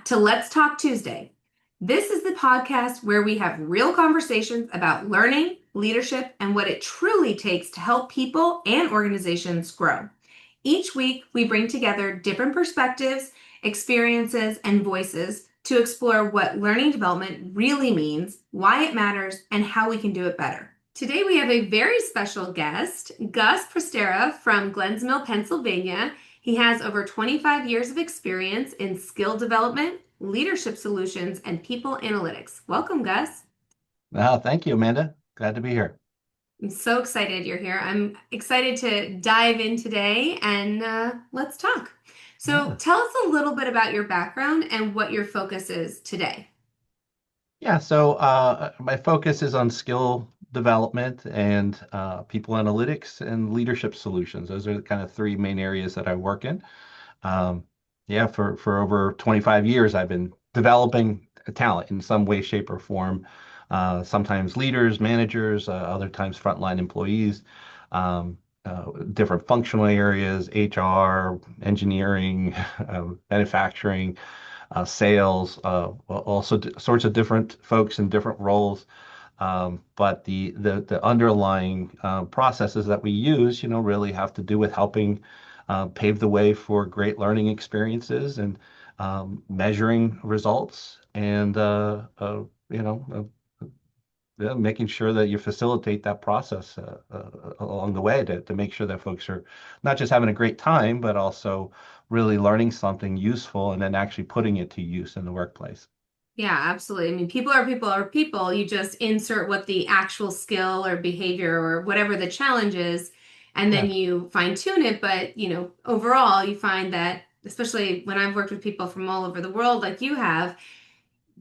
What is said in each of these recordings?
to Let's Talk Tuesday. This is the podcast where we have real conversations about learning, leadership, and what it truly takes to help people and organizations grow. Each week, we bring together different perspectives, experiences, and voices to explore what learning development really means, why it matters, and how we can do it better. Today, we have a very special guest, Gus Prestera from Glensville, Pennsylvania. He has over 25 years of experience in skill development, leadership solutions, and people analytics. Welcome, Gus. Thank you, Amanda. Glad to be here. I'm so excited you're here. I'm excited to dive in today and let's talk. So, Yeah. tell us a little bit about your background and what your focus is today. My focus is on skill development and people analytics and leadership solutions. Those are the kind of three main areas that I work in. Um, for over 25 years, I've been developing talent in some way, shape, or form. Sometimes leaders, managers, other times frontline employees, different functional areas, HR, engineering, manufacturing, sales, also sorts of different folks in different roles. But the underlying processes that we use, really have to do with helping pave the way for great learning experiences and measuring results and yeah, making sure that you facilitate that process along the way to make sure that folks are not just having a great time, but also really learning something useful and then actually putting it to use in the workplace. Yeah, absolutely. I mean, people are people are people. You just insert what the actual skill or behavior or whatever the challenge is, and Yeah, then you fine tune it. But, overall, you find that, especially when I've worked with people from all over the world, like you have,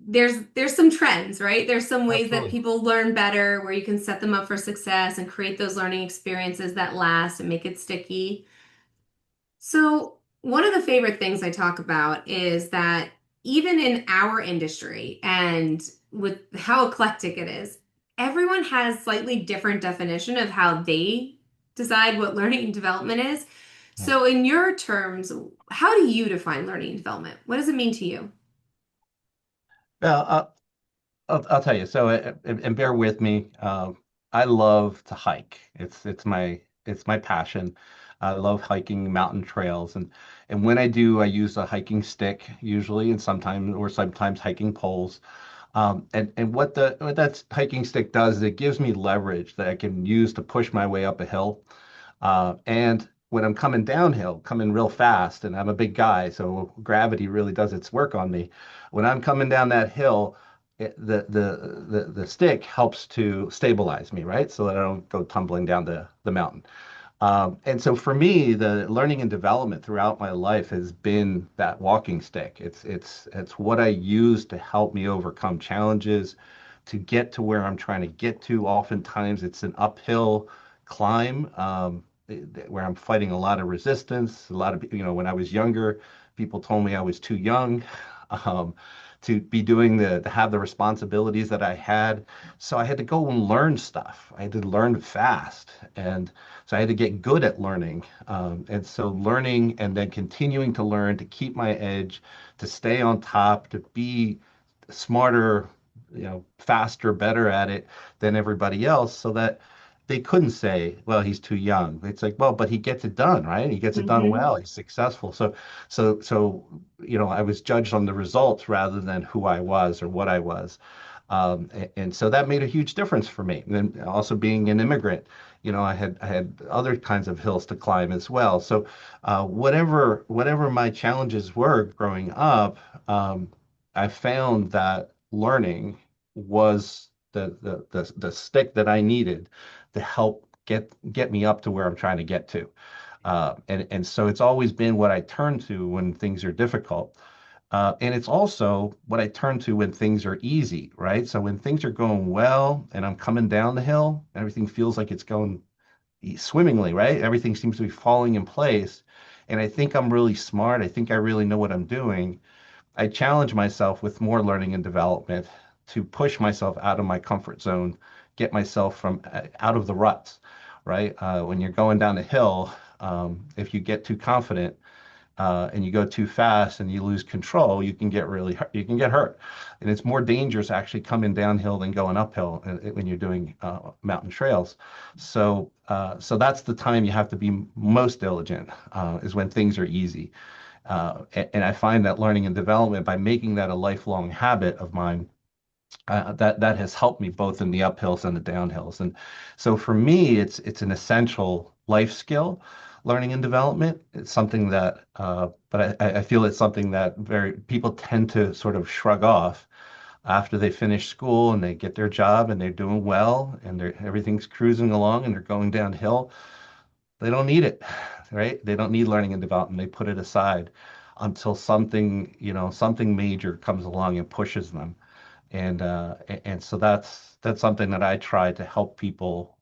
there's some trends, right? There's some ways that absolutely. people learn better where you can set them up for success and create those learning experiences that last and make it sticky. So, one of the favorite things I talk about is that even in our industry and with how eclectic it is, everyone has slightly different definition of how they decide what learning and development is. Yeah. So, in your terms, how do you define learning and development? What does it mean to you? Well, I'll tell you. And bear with me. I love to hike. It's my passion. I love hiking mountain trails, and when I do, I use a hiking stick usually, and sometimes hiking poles. And what that hiking stick does is it gives me leverage that I can use to push my way up a hill. And when I'm coming downhill, coming real fast, and I'm a big guy, so gravity really does its work on me. When I'm coming down that hill, the stick helps to stabilize me, right? So that I don't go tumbling down the mountain. And so for me, the learning and development throughout my life has been that walking stick. It's what I use to help me overcome challenges, to get to where I'm trying to get to. Oftentimes, it's an uphill climb where I'm fighting a lot of resistance. A lot of, when I was younger, people told me I was too young. Um, to be doing to have the responsibilities that I had. So I had to go and learn stuff. I had to learn fast. And so I had to get good at learning. And so learning and then continuing to learn to keep my edge, to stay on top, to be smarter, faster, better at it than everybody else so that they couldn't say, well, he's too young. It's like, well, but he gets it done, right? He gets it done Hmm. well. He's successful. So, I was judged on the results rather than who I was or what I was. And so that made a huge difference for me. And then also being an immigrant, I had other kinds of hills to climb as well. So whatever my challenges were growing up, I found that learning was the stick that I needed to help get me up to where I'm trying to get to. And so it's always been what I turn to when things are difficult. And it's also what I turn to when things are easy, right? So when things are going well and I'm coming down the hill, everything feels like it's going swimmingly, right? Everything seems to be falling in place. And I think I'm really smart. I think I really know what I'm doing. I challenge myself with more learning and development to push myself out of my comfort zone, get myself from out of the ruts, right? When you're going down the hill, if you get too confident, and you go too fast and you lose control, you can get really hurt, you can get hurt. And it's more dangerous actually coming downhill than going uphill when you're doing mountain trails. So that's the time you have to be most diligent, is when things are easy. And I find that learning and development, by making that a lifelong habit of mine, that has helped me both in the uphills and the downhills. And so for me, it's an essential life skill, learning and development. It's something that, but I feel it's something that very people tend to sort of shrug off after they finish school and they get their job and they're doing well and everything's cruising along and they're going downhill. They don't need it, right? They don't need learning and development. They put it aside until something, something major comes along and pushes them. And so that's something that I try to help people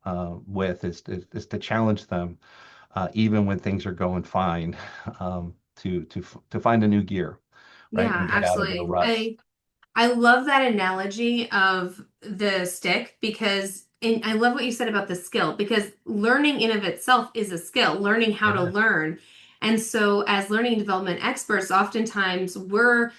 with, is to challenge them, even when things are going fine, to find a new gear, right, Yeah, and get out of their absolutely. ruts. I love that analogy of the stick because and I love what you said about the skill because learning in of itself is a skill, learning how to Yeah. learn. And so as learning and development experts, oftentimes we're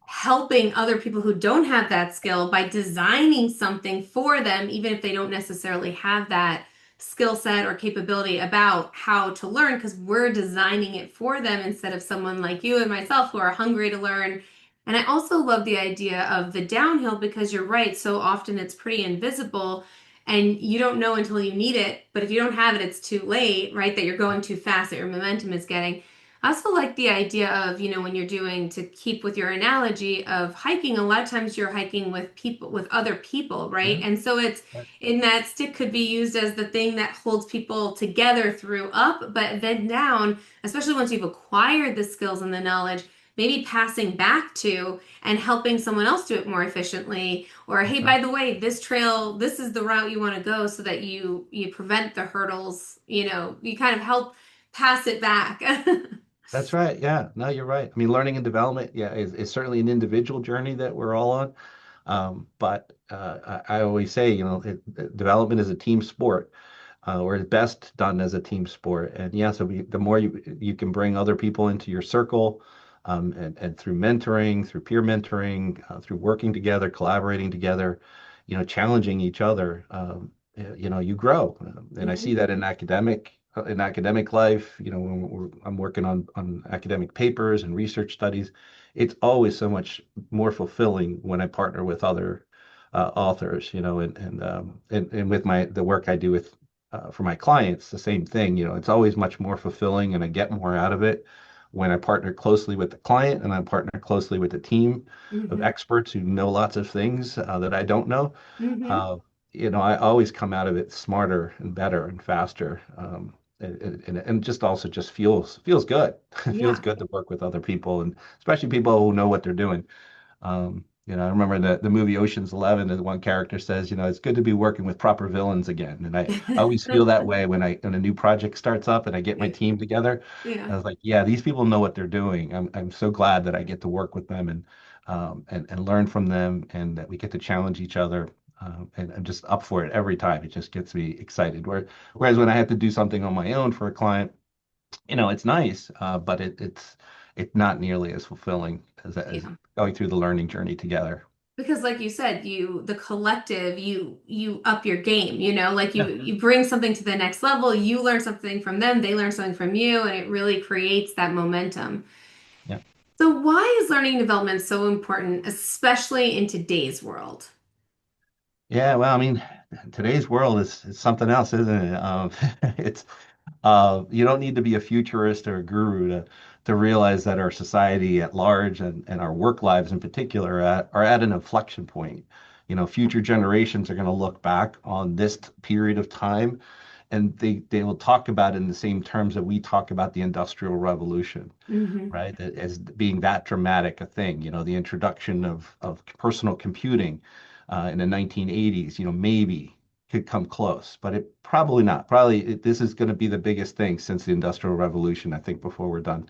helping other people who don't have that skill by designing something for them, even if they don't necessarily have that skill set or capability about how to learn, because we're designing it for them instead of someone like you and myself who are hungry to learn. And I also love the idea of the downhill because you're right. So often it's pretty invisible and you don't know until you need it. But if you don't have it, it's too late, right? That you're going too fast, that your momentum is getting. I also like the idea of, when you're doing, to keep with your analogy of hiking, a lot of times you're hiking with people, with other people, right? Yeah. And so it's in that stick could be used as the thing that holds people together through up, but then down, especially once you've acquired the skills and the knowledge, maybe passing back to and helping someone else do it more efficiently, or hey, That's right. by the way, this trail, this is the route you want to go, so that you prevent the hurdles, you kind of help pass it back. That's right. Yeah. No, you're right. I mean, learning and development, yeah, is certainly an individual journey that we're all on. But I always say, development is a team sport, or it's best done as a team sport. And yeah, so the more you can bring other people into your circle, and through mentoring, through peer mentoring, through working together, collaborating together, challenging each other, you grow. And I see Mhm. that in academic life, when I'm working on academic papers and research studies, it's always so much more fulfilling when I partner with other authors, and with the work I do with for my clients, the same thing. It's always much more fulfilling, and I get more out of it when I partner closely with the client and I partner closely with a team of Mhm. experts who know lots of things that I don't know. Mhm. Uh, I always come out of it smarter and better and faster. And just also just feels good. It feels Yeah. good to work with other people, and especially people who know what they're doing. I remember the movie Ocean's 11, and one character says, it's good to be working with proper villains again. And I always feel that way when a new project starts up and I get my team together. Yeah. I was like, yeah, these people know what they're doing. I'm so glad that I get to work with them and learn from them, and that we get to challenge each other. And I'm just up for it every time. It just gets me excited. Whereas when I have to do something on my own for a client, it's nice, but it's not nearly as fulfilling as Yeah. going through the learning journey together. Because like you said, the collective, you up your game, like you Yeah, you bring something to the next level, you learn something from them, they learn something from you, and it really creates that momentum. yeah, So why is learning and development so important, especially in today's world? yeah. Well, I mean, today's world is something else, isn't it? It's you don't need to be a futurist or a guru to realize that our society at large and our work lives in particular are at an inflection point. Future generations are going to look back on this period of time, and they will talk about it in the same terms that we talk about the Industrial Revolution, Hmm. right? As being that dramatic a thing. The introduction of personal computing in the 1980s, maybe could come close, but it probably not. Probably this is going to be the biggest thing since the Industrial Revolution, I think, before we're done.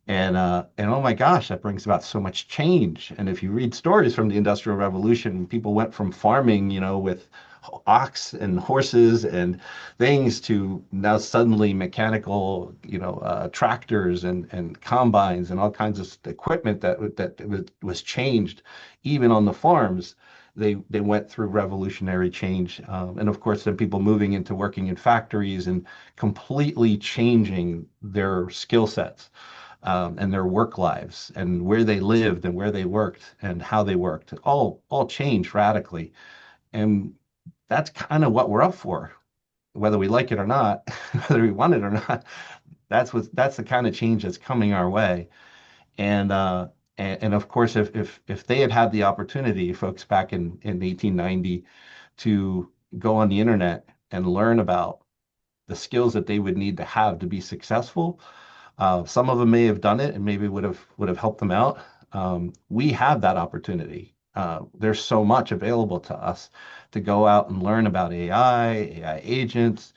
And oh my gosh, that brings about so much change. And if you read stories from the Industrial Revolution, people went from farming, with ox and horses and things to now suddenly mechanical, tractors and combines and all kinds of equipment that was changed, even on the farms. They went through revolutionary change, and of course, then people moving into working in factories and completely changing their skill sets, and their work lives and where they lived and where they worked and how they worked, all changed radically. And that's kind of what we're up for, whether we like it or not, whether we want it or not. That's the kind of change that's coming our way. And of course, if they had had the opportunity, folks back in 1890, to go on the internet and learn about the skills that they would need to have to be successful, some of them may have done it and maybe would have helped them out. We have that opportunity. There's so much available to us to go out and learn about AI agents,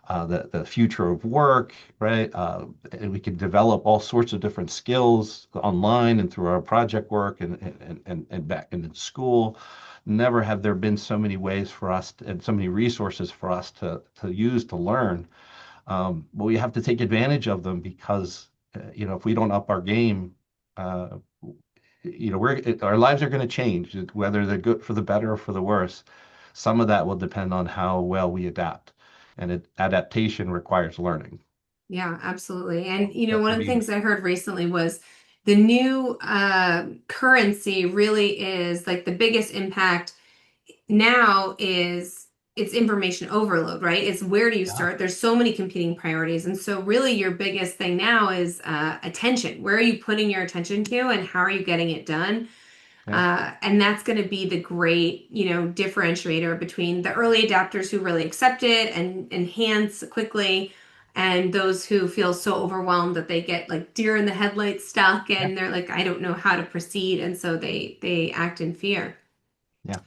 the future of work, right? And we can develop all sorts of different skills online and through our project work and back in school. Never have there been so many ways for us and so many resources for us to use to learn. But we have to take advantage of them because, if we don't up our game, uh, our lives are going to change, whether they're good for the better or for the worse. Some of that will depend on how well we adapt, and adaptation requires learning. Yeah, absolutely. And one What of do the you things I heard recently was the new currency really is like the biggest impact now is it's information overload, right? It's where do you Yeah, start? There's so many competing priorities. And so really your biggest thing now is attention. Where are you putting your attention to and how are you getting it done? yeah, And that's going to be the great, differentiator between the early adapters who really accept it and enhance quickly, and those who feel so overwhelmed that they get like deer in the headlights stuck yeah, and they're like, I don't know how to proceed, and so they act in fear. yeah.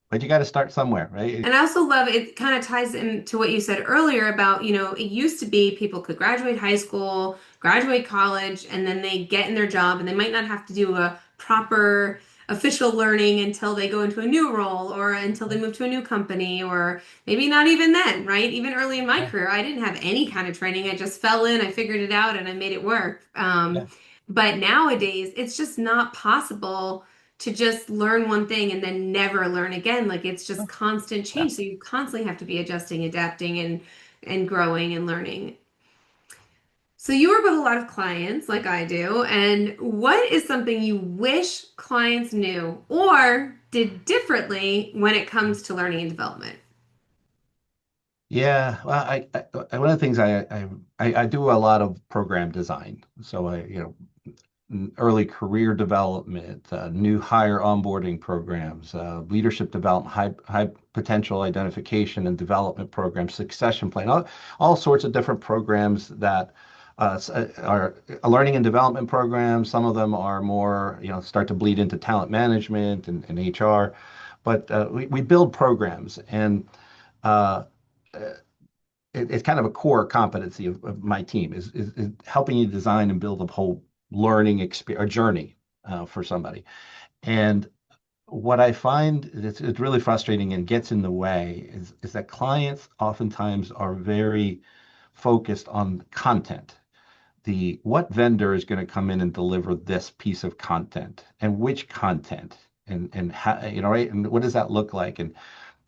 But you got to start somewhere, right? And I also love it kind of ties into what you said earlier about, it used to be people could graduate high school, graduate college, and then they get in their job and they might not have to do a proper official learning until they go into a new role or until they move to a new company, or maybe not even then, right? Even early in my Yeah, career, I didn't have any kind of training. I just fell in, I figured it out, and I made it work. yeah, But nowadays, it's just not possible to just learn one thing and then never learn again. Like it's just constant yeah. change. So you constantly have to be adjusting, adapting, and growing and learning. So you work with a lot of clients like I do, and what is something you wish clients knew or did differently when it comes to learning and development? Yeah, well, one of the things I do a lot of program design. So early career development, new hire onboarding programs, leadership development, high potential identification and development programs, succession plan, all sorts of different programs that are a learning and development programs. Some of them are more, start to bleed into talent management and HR, but we build programs, and uh, it's kind of a core competency of my team is helping you design and build a whole learning experience, a journey, for somebody. And what I find it's really frustrating and gets in the way is that clients oftentimes are very focused on content. What vendor is going to come in and deliver this piece of content and which content, and how, right, and what does that look like, and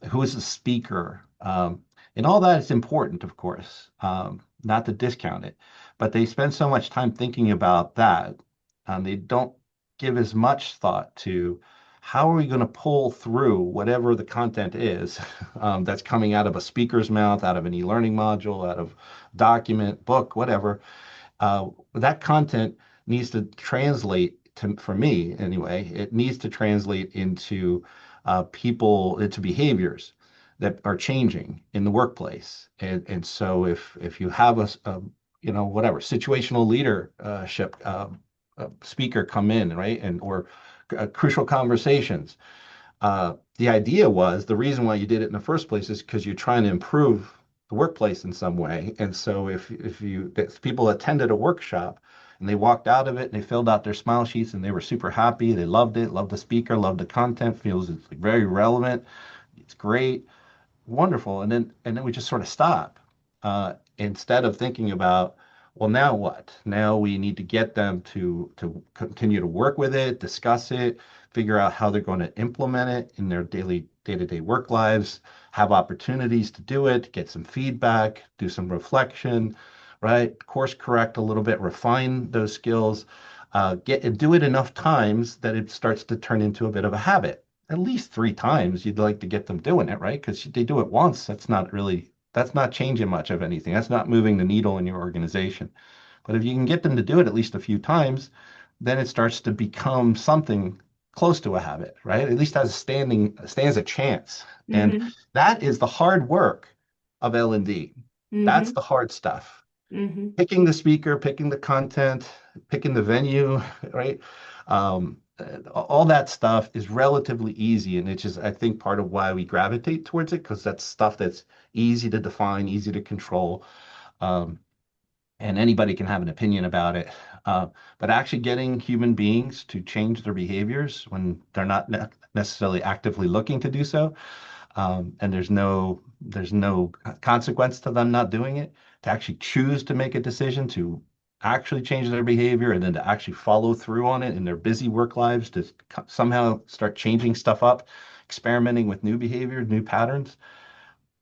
who is the speaker, and all that is important, of course, not to discount it, but they spend so much time thinking about that, they don't give as much thought to how are we going to pull through whatever the content is, that's coming out of a speaker's mouth, out of an e-learning module, out of document, book, whatever. That content needs to translate to, for me anyway, it needs to translate into into behaviors that are changing in the workplace. And so if you have whatever situational leadership speaker come in, right, and or crucial conversations, the idea was the reason why you did it in the first place is because you're trying to improve the workplace in some way. And so if people attended a workshop and they walked out of it and they filled out their smile sheets and they were super happy, they loved it, loved the speaker, loved the content, feels it's very relevant, it's great, wonderful. And then we just sort of stop instead of thinking about, well, now what? Now we need to get them to continue to work with it, discuss it, figure out how they're going to implement it in their daily day-to-day work lives, have opportunities to do it, get some feedback, do some reflection, right? Course correct a little bit, refine those skills, get and do it enough times that it starts to turn into a bit of a habit. At least 3 times you'd like to get them doing it, right? Because they do it once, that's not changing much of anything. That's not moving the needle in your organization. But if you can get them to do it at least a few times, then it starts to become something close to a habit, right? At least stands a chance. And Mm-hmm. that is the hard work of L&D. That's Mm-hmm. the hard stuff. Mm-hmm. Picking the speaker, picking the content, picking the venue, right? All that stuff is relatively easy, and it's just I think part of why we gravitate towards it because that's stuff that's easy to define, easy to control, um, and anybody can have an opinion about it. But actually getting human beings to change their behaviors when they're not necessarily actively looking to do so, and there's no consequence to them not doing it, to actually choose to make a decision to actually change their behavior and then to actually follow through on it in their busy work lives to somehow start changing stuff up, experimenting with new behavior, new patterns.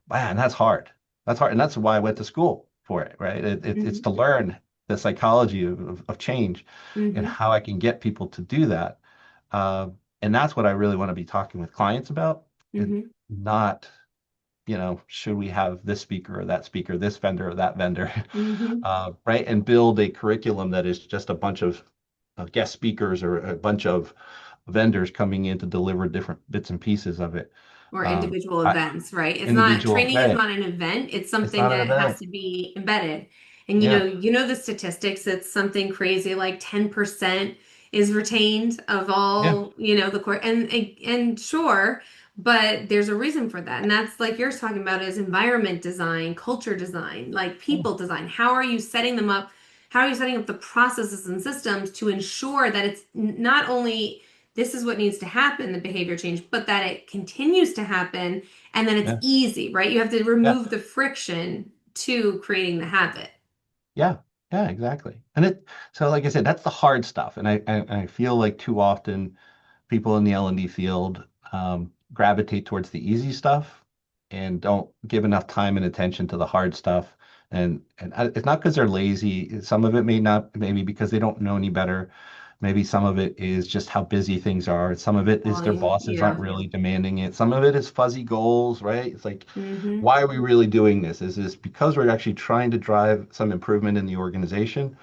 Man, that's hard. That's hard. And that's why I went to school for it, right? It's Mm-hmm. to learn the psychology of change and Mm-hmm. how I can get people to do that. Uh, and that's what I really want to be talking with clients about, and Mm-hmm. not, should we have this speaker or that speaker, this vendor or that vendor, Mm-hmm. right? And build a curriculum that is just a bunch of guest speakers or a bunch of vendors coming in to deliver different bits and pieces of it. Or Um, individual I, events, right? It's not individual, training is right? not an event. It's It's something not an that has event. to be embedded. And Yeah. the statistics, it's something crazy like 10% is retained of Yeah. all, the course. And sure, but there's a reason for that. And that's like you're talking about is environment design, culture design, like Yeah. people design. How are you setting them up? How are you setting up the processes and systems to ensure that it's not only this is what needs to happen, the behavior change, but that it continues to happen and then it's Yeah. easy, right? You have to Yeah. remove the friction to creating the habit. Yeah. Yeah, exactly. So like I said, that's the hard stuff. And I feel like too often people in the L&D field gravitate towards the easy stuff and don't give enough time and attention to the hard stuff. And it's not because they're lazy. Some of it maybe because they don't know any better. Maybe some of it is just how busy things are. Some of it is their Volume, bosses aren't yeah. really demanding it. Some of it is fuzzy goals, right? It's like, Mm-hmm. why are we really doing this? Is this because we're actually trying to drive some improvement in the organization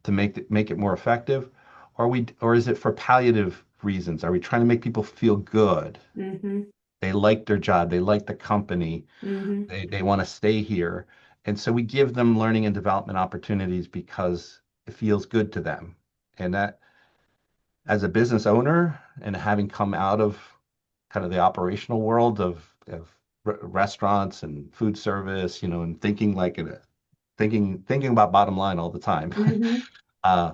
to make it more effective? Or is it for palliative reasons? Are we trying to make people feel good? Mm-hmm. They like their job, they like the company, Mm-hmm. they want to stay here. And so we give them learning and development opportunities because it feels good to them. And that, as a business owner and having come out of kind of the operational world of restaurants and food service, and thinking about bottom line all the time. Mm-hmm. uh,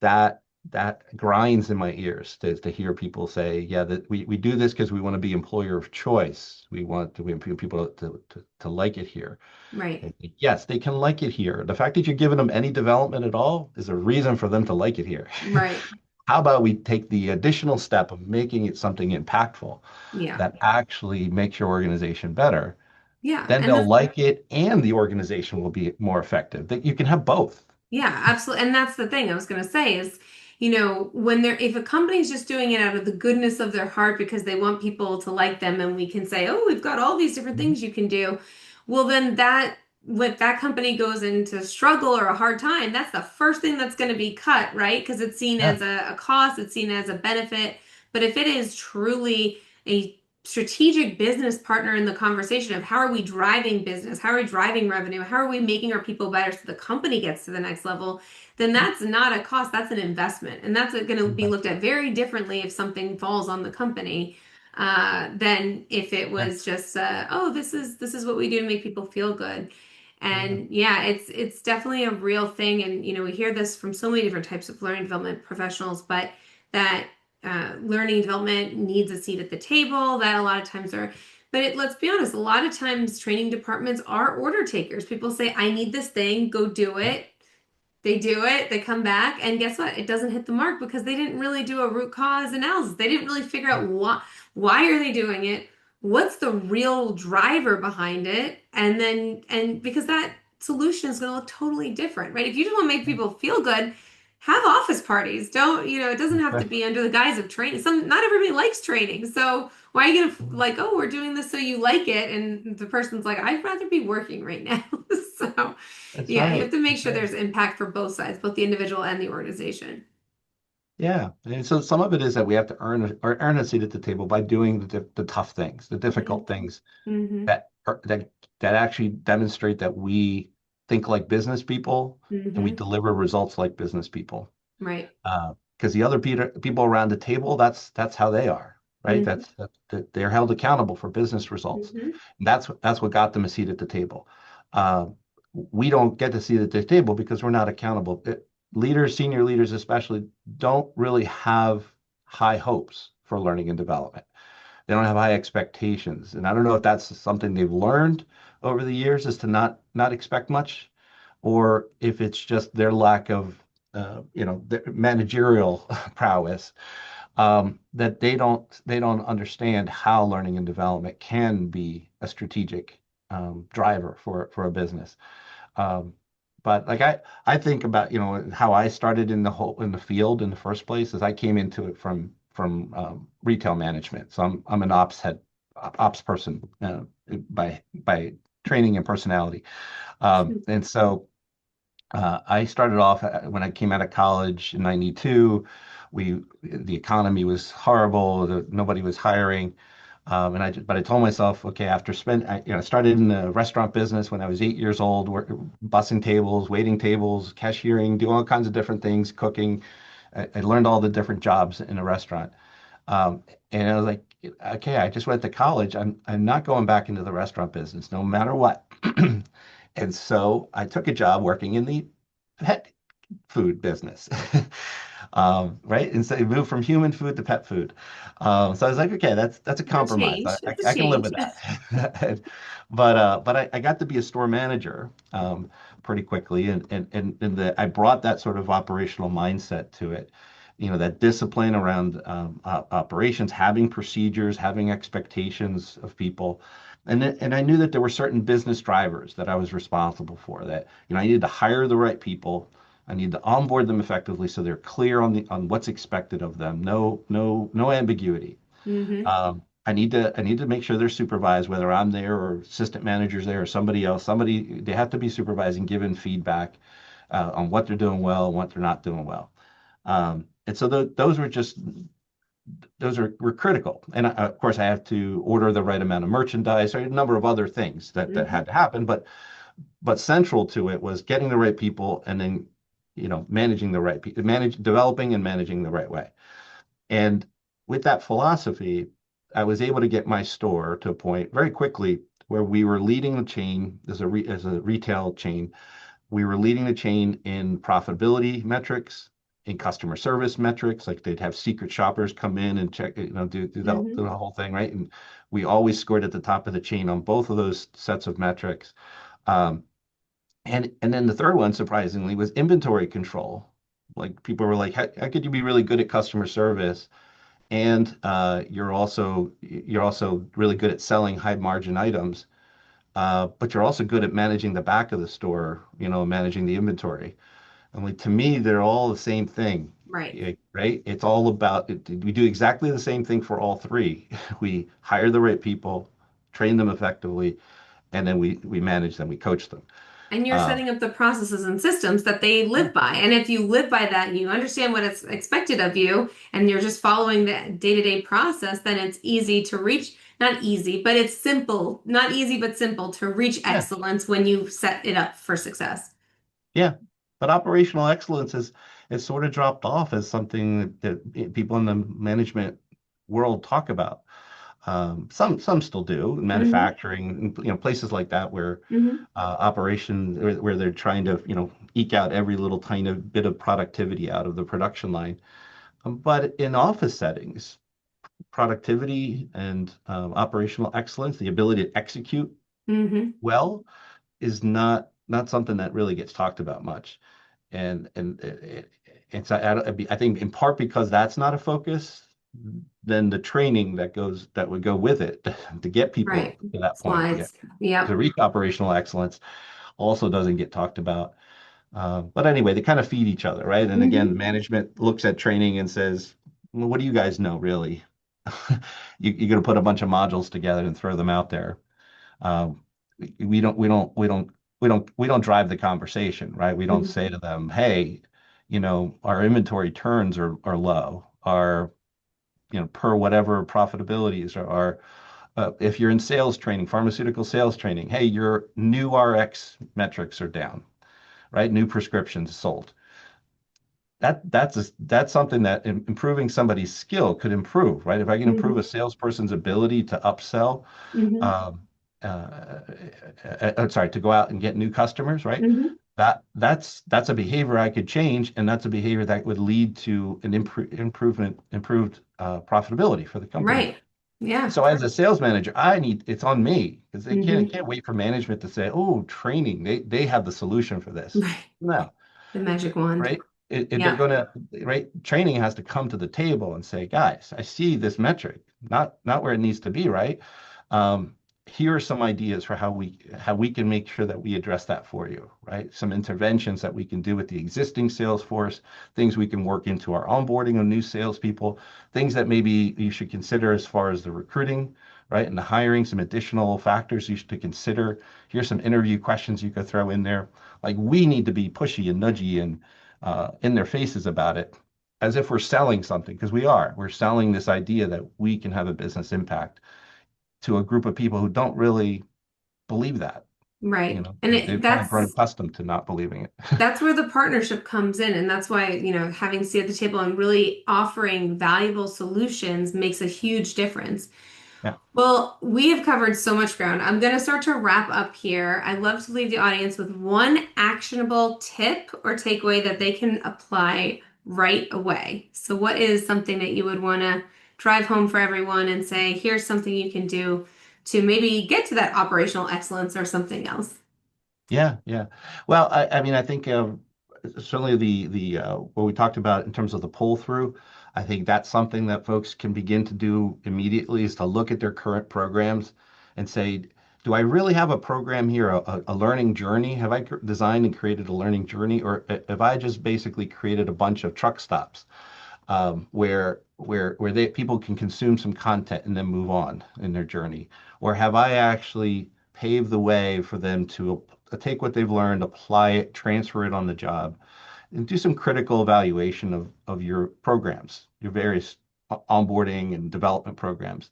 that that grinds in my ears to hear people say, yeah, that we do this because we want to be employer of choice. We want people to like it here. Right. And yes, they can like it here. The fact that you're giving them any development at all is a reason for them to like it here. Right. How about we take the additional step of making it something impactful Yeah. that actually makes your organization better? Yeah. Then And they'll the like it and the organization will be more effective. That you can have both. Yeah, absolutely. And that's the thing I was going to say is, when if a company's just doing it out of the goodness of their heart because they want people to like them and we can say, oh, we've got all these different Mhm. things you can do. Well, then when that company goes into struggle or a hard time, that's the first thing that's going to be cut, right? Because it's seen Yeah. as a cost, it's seen as a benefit. But if it is truly a strategic business partner in the conversation of how are we driving business, how are we driving revenue, how are we making our people better so the company gets to the next level, then that's not a cost, that's an investment. And that's going to be looked at very differently if something falls on the company. than if it Yeah. was just oh, this is what we do to make people feel good. Yeah. And yeah, it's definitely a real thing. And we hear this from so many different types of learning development professionals, but that learning development needs a seat at the table. That a lot of times are, but let's be honest, a lot of times training departments are order takers. People say, I need this thing, go do Yeah. it. They do it, they come back, and guess what? It doesn't hit the mark because they didn't really do a root cause analysis. They didn't really figure out why are they doing it? What's the real driver behind it? And because that solution is going to look totally different, right? If you just want to make Yeah. people feel good, have office parties. Don't, it doesn't That's have to right. be under the guise of training. Not everybody likes training. So why are you gonna like, oh, we're doing this so you like it? And the person's like, I'd rather be working right now. So That's yeah, you have right. to make That's sure right. there's impact for both sides, both the individual and the organization. Yeah, and so some of it is that we have to earn a seat at the table by doing the tough things, the difficult things Mm-hmm. that actually demonstrate that we think like business people and we Mm-hmm. deliver results like business people. Right. Because the other people around the table, that's how they are, right? Mm-hmm. They're held accountable for business results. Mm-hmm. And that's what got them a seat at the table. Uh, we don't get the seat at the table because we're not accountable. Leaders, senior leaders especially, don't really have high hopes for learning and development. They don't have high expectations, and I don't know if that's something they've learned over the years is to not expect much, or if it's just their lack of their managerial prowess, that they don't understand how learning and development can be a strategic driver for a business. Um, but like I think about how I started in the field in the first place is I came into it from retail management. So I'm an ops person by training and personality. And so I started off when I came out of college in '92. The economy was horrible. Nobody was hiring. But I told myself, okay, after I started in the restaurant business when I was 8 years old, bussing tables, waiting tables, cashiering, doing all kinds of different things, cooking. I learned all the different jobs in a restaurant. Um, and I was like, okay, I just went to college. I'm not going back into the restaurant business, no matter what. And so I took a job working in the pet food business. Right? And so it moved from human food to pet food. So I was like, okay, that's a It's a compromise. I, change. I, It's a I can live change. with that. But I got to be a store manager pretty quickly, and I brought that sort of operational mindset to it. That discipline around operations, having procedures, having expectations of people. And I knew that there were certain business drivers that I was responsible for, that I needed to hire the right people. I need to onboard them effectively so they're clear on what's expected of them. No ambiguity. Mm-hmm. I need to make sure they're supervised, whether I'm there or assistant managers there or somebody else. They have to be supervised and given feedback on what they're doing well and what they're not doing well. And so those were critical. And of course, I have to order the right amount of merchandise or a number of other things that Mm-hmm. had to happen. But central to it was getting the right people and then managing the right people, developing and managing the right way. And with that philosophy, I was able to get my store to a point very quickly where we were leading the chain as a retail chain. We were leading the chain in profitability metrics, in customer service metrics. Like they'd have secret shoppers come in and check, do Mm-hmm. the whole thing, right? And we always scored at the top of the chain on both of those sets of metrics. Um, and then the third one, surprisingly, was inventory control. Like people were like, how could you be really good at customer service and you're also really good at selling high margin items, but you're also good at managing the back of the store, managing the inventory. And like to me, they're all the same thing, Right. right? It's all about we do exactly the same thing for all three. We hire the right people, train them effectively, and then we manage them, we coach them. And you're Uh, setting up the processes and systems that they yeah, live by. And if you live by that and you understand what is expected of you and you're just following the day-to-day process, then it's easy to reach, not easy, but it's simple, not easy, but simple to reach yeah, excellence when you set it up for success. yeah. But operational excellence is sort of dropped off as something that people in the management world talk about. Some still do, Hmm. manufacturing, places like that where Hmm. operation where they're trying to, eke out every little tiny bit of productivity out of the production line. But in office settings, productivity and operational excellence, the ability to execute Hmm. well, is not something that really gets talked about much. And I think in part because that's not a focus, then the training that would go with it to get people Right. to that point, Slides. to Yep. reach operational excellence, also doesn't get talked about. But anyway, they kind of feed each other, right? And again, Hmm. management looks at training and says, well, what do you guys know, really? You're going to put a bunch of modules together and throw them out there. Um, we don't drive the conversation, right? We don't Hmm. say to them, hey, our inventory turns are low, our, per whatever profitabilities are. If you're in sales training, pharmaceutical sales training, hey, your new RX metrics are down, right? New prescriptions sold. That's something that improving somebody's skill could improve, right? If I can improve Hmm. a salesperson's ability to upsell, Hmm. um, sorry, to go out and get new customers, right? Hmm. That's a behavior I could change, and that's a behavior that would lead to an improved profitability for the company. Right. Yeah. So as a sales manager, it's on me because they can't Hmm. can't wait for management to say, "Oh, training, they have the solution for this." Right. No, The magic wand. right? They're Yeah. gonna, right? Training has to come to the table and say, guys, I see this metric, not where it needs to be, right? Um, Here are some ideas for how we can make sure that we address that for you, right? Some interventions that we can do with the existing sales force, things we can work into our onboarding of new salespeople, things that maybe you should consider as far as the recruiting, right? And the hiring, some additional factors you should consider. Here's some interview questions you could throw in there. Like we need to be pushy and nudgy and in their faces about it, as if we're selling something, because we are. We're selling this idea that we can have a business impact to a group of people who don't really believe that. Right. And They've kind of grown that's accustomed to not believing it. that's where the partnership comes in. And that's why, having a seat at the table and really offering valuable solutions makes a huge difference. Yeah. Well, we have covered so much ground. I'm going to start to wrap up here. I'd love to leave the audience with one actionable tip or takeaway that they can apply right away. So, what is something that you would want to drive home for everyone and say, here's something you can do to maybe get to that operational excellence or something else? Yeah, yeah. Well, I mean, I think certainly the what we talked about in terms of the pull through, I think that's something that folks can begin to do immediately is to look at their current programs and say, do I really have a program here, a learning journey? Have I designed and created a learning journey, or have I just basically created a bunch of truck stops? Where people can consume some content and then move on in their journey? Or have I actually paved the way for them to take what they've learned, apply it, transfer it on the job, and do some critical evaluation of your programs, your various onboarding and development programs,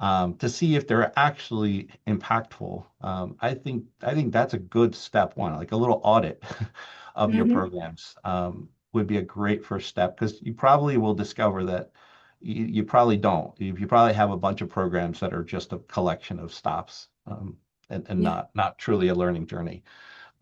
to see if they're actually impactful. I think that's a good step one, like a little audit of your Hmm. programs, would be a great first step because you probably will discover that you probably don't. You probably have a bunch of programs that are just a collection of stops, and Yeah. not truly a learning journey.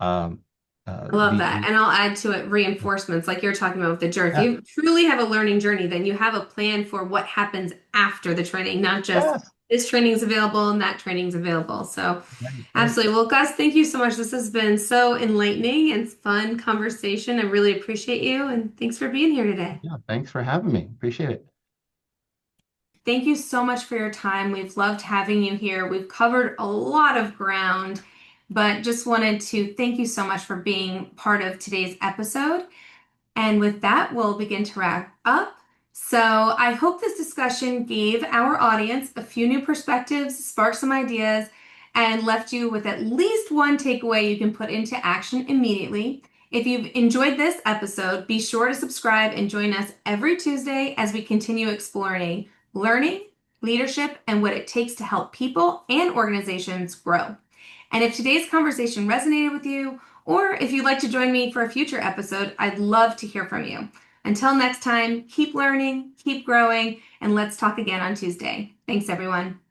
Um, I love that. the And I'll add to it reinforcements like you're talking about with the journey. If Yeah, you truly have a learning journey, then you have a plan for what happens after the training, not just yes, this training's available and that training's available. So, right, right. absolutely. Well, Gus, thank you so much. This has been so enlightening and fun conversation. I really appreciate you and thanks for being here today. Yeah, thanks for having me. Appreciate it. Thank you so much for your time. We've loved having you here. We've covered a lot of ground, but just wanted to thank you so much for being part of today's episode. And with that, we'll begin to wrap up. So I hope this discussion gave our audience a few new perspectives, sparked some ideas, and left you with at least one takeaway you can put into action immediately. If you've enjoyed this episode, be sure to subscribe and join us every Tuesday as we continue exploring learning, leadership, and what it takes to help people and organizations grow. And if today's conversation resonated with you, or if you'd like to join me for a future episode, I'd love to hear from you. Until next time, keep learning, keep growing, and let's talk again on Tuesday. Thanks, everyone.